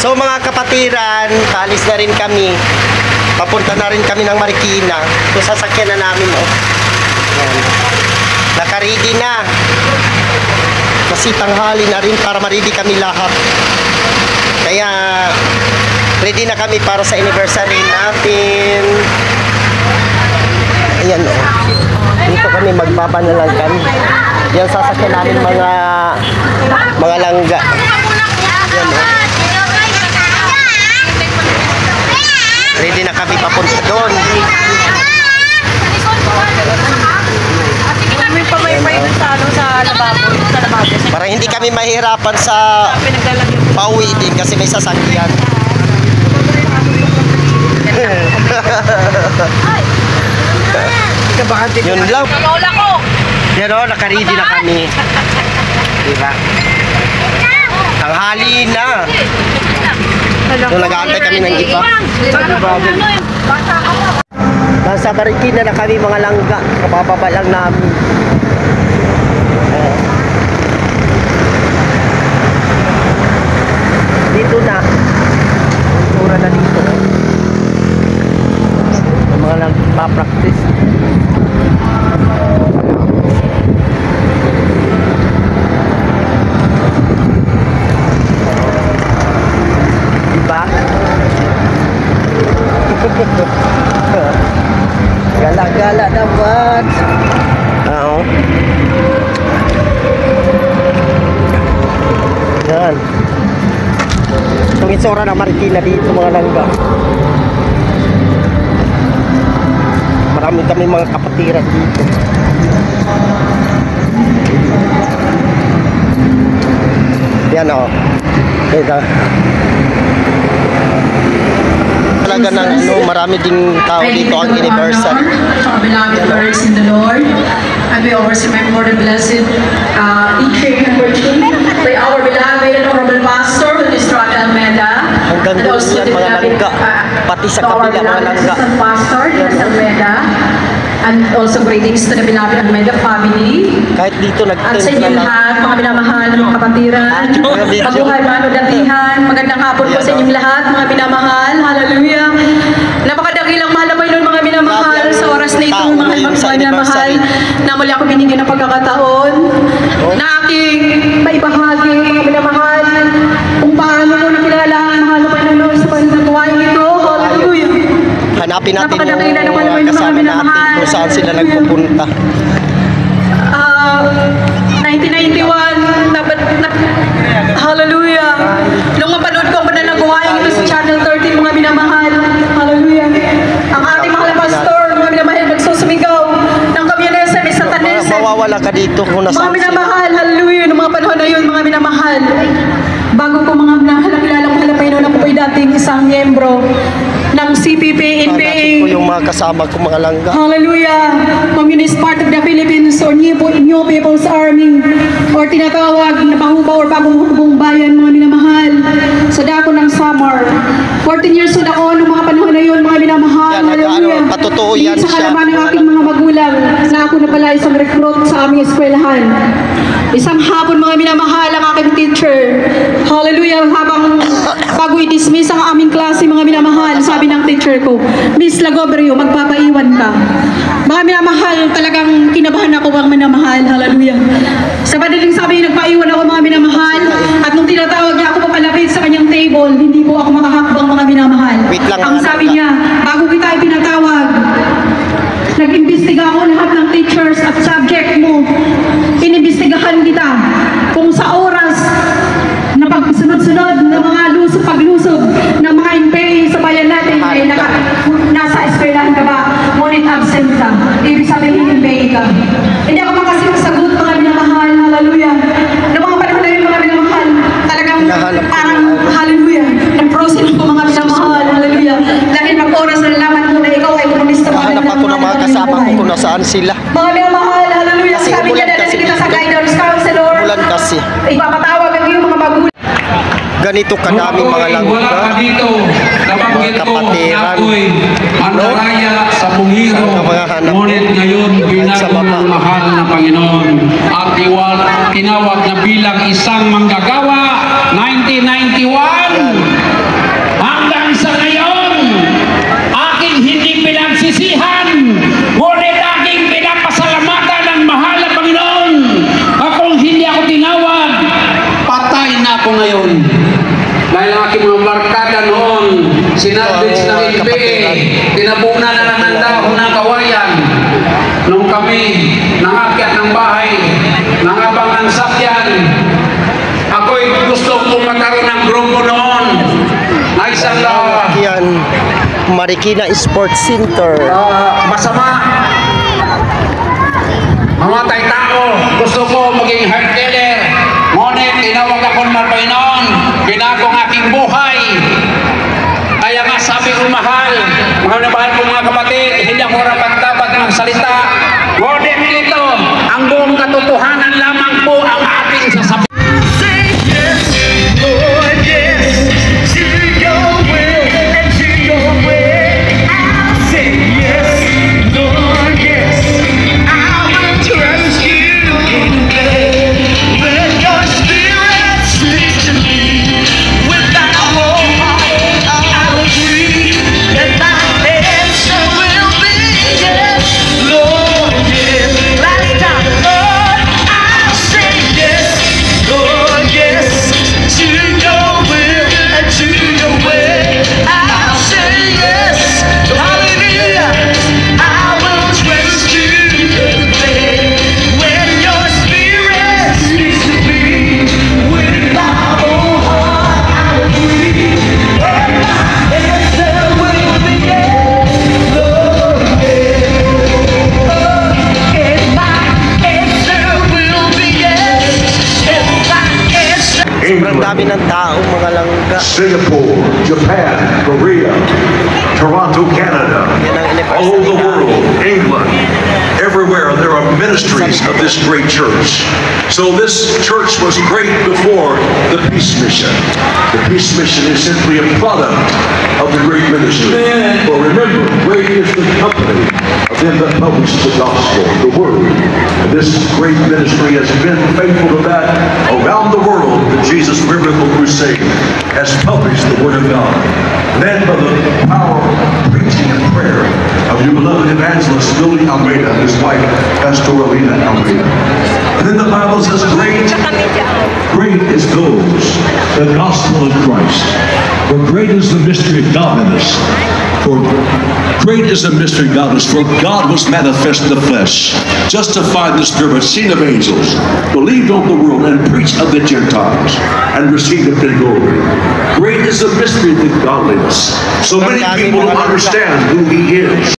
So mga kapatiran, paalis na rin kami. Papunta na rin kami ng Marikina. So sasakyan na namin, oh. Ayan. Naka-ready na. Kasi tanghali na rin para ma-ready kami lahat. Kaya ready na kami para sa anniversary natin. Ayan, oh. Dito kami magpapanalangan. Yan sasakyan namin mga langga. Ayan, oh. Ready na kami papunta doon. Para hindi kami mahirapan sa pauwi din kasi may sasakyan. Yun lang. Yan o, naka-ready na kami. Diba? Tanghali na. So nag-aantay kami ng iba. Nasa Marikina na kami mga langga. Kapababa lang namin. Dito na. Mura na dito. Yung mga nagpa-practice. Diba? Gala-gala dapat. Oo. Yan. Itong itsura ng Marikina dito mga langga. Marami kami mga kapatiran dito. Yan o. Ito. Talaga ng marami ding tao dito ang anniversary. Beloved in the Lord, and we always remember the blessed teaching and preaching by our beloved and honorable pastor, Mr. Almeida. Hanggang doon yan mga langga. Pati sa kabila mga langga. Pastor, Almeida. And also greetings to the beloved Almeida family. Kahit dito at sa inyong lahat, mga minamahal ng mga kapatiran, mabuhay mano datihan, magandang hapon po sa inyong lahat, mga minamahal, hallelujah. Napakadakilang mahal na po yun, mga minamahal, sa oras na ito, mga minamahal, na muli ako binigyan ng pagkakataon, na aking maibahagi, mga minamahal, kung paano mo nakilala ang mahal na Panginoon sa pagkakatawain ito, hallelujah. Hanapin natin yung kasama natin kung saan sila nagpupunta. 1991, hallelujah. Nung mapanood ko ang pananaguhayan ito sa Channel 13, mga minamahal, hallelujah. Ang ating mga pastor, mga minamahal, magsusumigaw ng kamyanesa, may satanese. Mawawala ka dito kung nasaan mga minamahal, hallelujah. Nung mga panahon na yun, mga minamahal, bago ko mga minamahal, kilala ko halapay noon ako po'y dating isang miyembro ng CPP NPA. Ko yung mga kasama ko mga langga. Hallelujah. Communist part of the Philippines or New People's Army or tinatawag na pahuba or bagong hukbong bayan, mga minamahal. Sa dako ng summer. 14 years old ako noong mga panahon na yun, mga minamahal. Yan, hallelujah. patotoo yan sa kalaman ng aking mga magulang na ako na pala isang recruit sa aming eskwelahan. Isang hapon, mga minamahal, ang aking teacher. Hallelujah. Habang bago i-dismiss ang aming klase, mga minamahal, sabi ng teacher ko, Miss Lagobrio, magpapaiwan ka. Mga minamahal, talagang kinabahan ako, mga minamahal. Hallelujah. Sa madaling sabi, nagpaiwan ako, mga minamahal. At nung tinatawag niya ako papalapit sa kanyang table, hindi po ako makahakbang, mga minamahal. Ang sabi niya, bago kita ipinatawag, nag-imbestiga ako lahat ng teachers at subject mo. Inimbestigahan kita kung sa oras na pagsunod-sunod ng mga paglusob ng mga NPA sa bayan natin ay nasa eskwelahan ka ba, ngunit absent ka. Ibig sabihin NPA ka. Hindi ako makasisagot, mga minamahal, hallelujah. Noong mga panahon na yun, mga minamahal, talagang parang hallelujah. Nag-proceed ako, mga minamahal, hallelujah. Dahil mag-oras na nalaman mo na ikaw ay komunista. Hanap ako ng mga kasama ko kung nasaan sila. Mga minamahal, hallelujah. Sabi niya na kita sa guidance counselor. Ulan kasi. Ipapatawag ang iyong mga magulang. Ganito kadaming mga langga, mga kapatiran, Andaraya sa Pungiro, ngunit ngayon binago ng mahal na Panginoon at tinawag na bilang isang manggagawa. 1991 hanggang sa ngayon, aking hindi pinagsisihan, ngunit aking pinapasalamatan ng mahal na Panginoon. Kung hindi ako tinawag, patay na ako ngayon. Dahil ang aking mga barkada noon, sinadbits ng NPA, tinabunan na lang ng dahon ng kawayan. Nung kami nangakyat ng bahay, nangabang ng sakyan, ako'y gusto kong magkaroon ng grupo noon na isang Yan, Marikina Sports Center. masama. Mamatay tao. Gusto ko maging heart killer. Ngunit tinawag ako ng Panginoon. Binago ang aking buhay. Kaya nga sabi ko, mahal ko mga kapatid, hindi ako rapat-dapat magsalita. Ngunit dito, ang buong katotohanan lamang po ang aking sasabihin. Sobrang dami ng tao, mga langga. Singapore, Japan, Korea, Toronto, Canada, all over the world, England, everywhere there are ministries of this great church. So this church was great before the peace mission. The peace mission is simply a product of the great ministry. For remember, great is the company of them that publish the gospel, the word. And this great ministry has been faithful to that around the world. The Jesus Biblical Crusade has published the word of God, led by the power of preaching and prayer of your beloved evangelist Lily Almeida and his wife Pastoralina Almeida. And then the Bible says, great is those, the gospel of Christ. For great is the mystery of godliness. For great is the mystery of godliness. For God was manifest in the flesh, justified in the spirit, seen of angels, believed on the world, and preached of the Gentiles, and received of the glory. Great is the mystery of godliness. So many people don't understand who He is.